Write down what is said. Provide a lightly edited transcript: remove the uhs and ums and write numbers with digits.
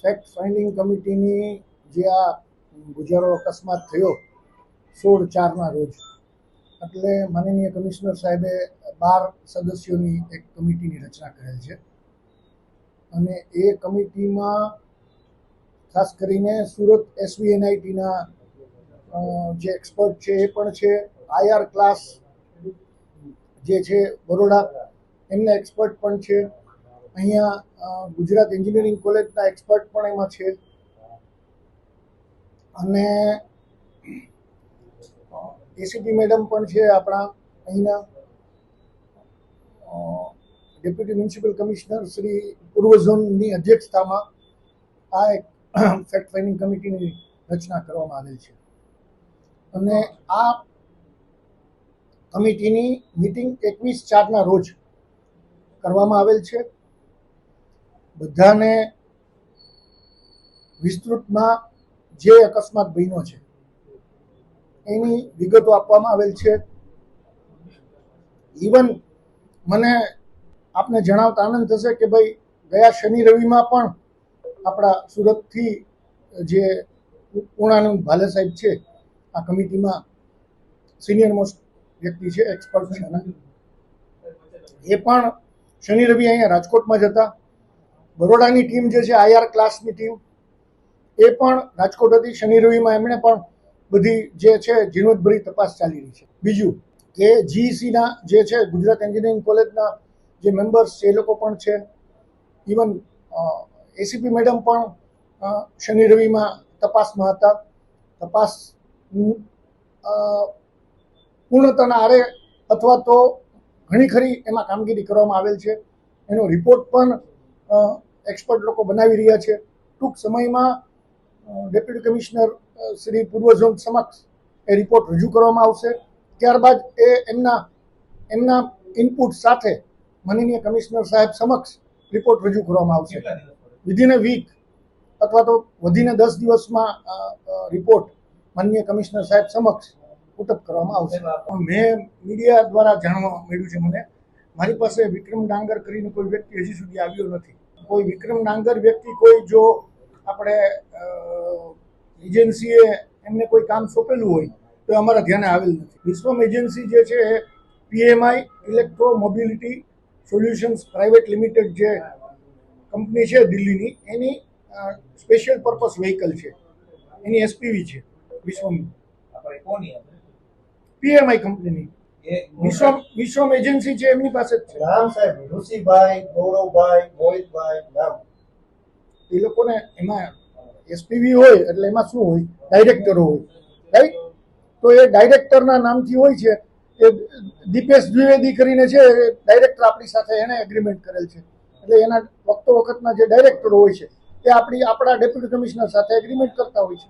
Fact finding કમિટીની જે આ ગુજારો અકસ્માત થયો 16/4ના રોજ, એટલે માનનીય કમિશનર સાહેબે 12 સદસ્યોની એક કમિટીની રચના કરેલ છે અને એ કમિટીમાં ખાસ કરીને સુરત SVNITના જે એક્સપર્ટ છે એ પણ છે, IR ક્લાસ જે છે બરોડા એમના એક્સપર્ટ પણ છે, અહીંયા ગુજરાત એન્જિનિયરિંગ કોલેજના એક્સપર્ટ પણ એમાં છે અને એસીપી મેડમ પણ છે આપણા અહીંના, ડેપ્યુટી મ્યુનિસિપલ કમિશનર શ્રી પૂર્વ ઝોનની અધ્યક્ષતામાં આ એક ફેક્ટ ફાઇન્ડિંગ કમિટીની રચના કરવામાં આવેલ છે અને આ કમિટીની મિટિંગ 21/4ના રોજ કરવામાં આવેલ છે. બધાને વિસ્તૃતમાં જે અકસ્માત બન્યો છે એની વિગતો આપવામાં આવેલ છે. ઇવન મને આપને જણાવતા આનંદ થશે કે ભાઈ ગયા શનિ રવિમાં પણ આપણા સુરતથી જે પૂર્ણાનંદ ભાલે સાહેબ છે આ કમિટીમાં સિનિયર મોસ્ટ વ્યક્તિ છે, એક્સપર્ટ છે, એ પણ શનિ રવિ અહીંયા રાજકોટમાં જ હતા. બરોડાની ટીમ જે છે IR ક્લાસની ટીમ એ પણ રાજકોટ હતી. શનિ રવિમાં એમણે પણ બધી જે છે ઝીણવટભરી તપાસ ચાલી રહી છે. બીજું કે GECના જે છે ગુજરાત એન્જિનિયરિંગ કોલેજના જે મેમ્બર્સ છે એ લોકો પણ છે. ઇવન એસીપી મેડમ પણ શનિ રવિમાં તપાસમાં હતા. તપાસ પૂર્ણતાના આરે અથવા તો ઘણી ખરી એમાં કામગીરી કરવામાં આવેલ છે. એનો રિપોર્ટ પણ એક્સપર્ટ લોકો બનાવી રહ્યા છે. ટૂંક સમયમાં ડેપ્યુટી કમિશનર શ્રી પૂર્વ ઝોન સમક્ષ એ રિપોર્ટ રજૂ કરવામાં આવશે. ત્યારબાદ એ એમના ઇનપુટ સાથે માનનીય કમિશનર સાહેબ સમક્ષ રિપોર્ટ રજૂ કરવામાં આવશે. વિધિન અ વીક અથવા તો વધીને 10 દિવસમાં રિપોર્ટ માનનીય કમિશનર સાહેબ સમક્ષ પુટઅપ કરવામાં આવશે. મેં મીડિયા દ્વારા જાણવા મળ્યું છે મને, મારી પાસે વિક્રમ ડાંગર કરીને કોઈ વ્યક્તિ હજી સુધી આવ્યો નથી. કોઈ વિક્રમ ડાંગર વ્યક્તિ કોઈ જો આપણે એજન્સીએ એમને કોઈ કામ સોંપેલું હોય તો અમારા ધ્યાને આવેલ નથી. વિશ્વમ એજન્સી જે છે એ PMI electro mobility solutions private limited જે કંપની છે દિલ્હીની, એની સ્પેશિયલ પર્પસ વ્હીકલ છે, એની SPV છે વિશ્વમ. PMI કંપનીની વિશ્વમ એજન્સી છે એમની પાસે જ છે. નામ સાહેબ ઋષિભાઈ, ગૌરવભાઈ, મોહિતભાઈ નામ. એ લોકોને એમાં SPV હોય એટલે એમાં શું હોય, ડાયરેક્ટરો હોય, રાઈટ? તો એ ડાયરેક્ટરના નામથી હોય છે. એ દીપેશ દ્વિવેદી કરીને છે ડાયરેક્ટર આપણી સાથે એને એગ્રીમેન્ટ કરેલ છે. એટલે એના વખતના જે ડાયરેક્ટરો હોય છે એ આપણા ડેપ્યુટી કમિશનર સાથે એગ્રીમેન્ટ કરતા હોય છે.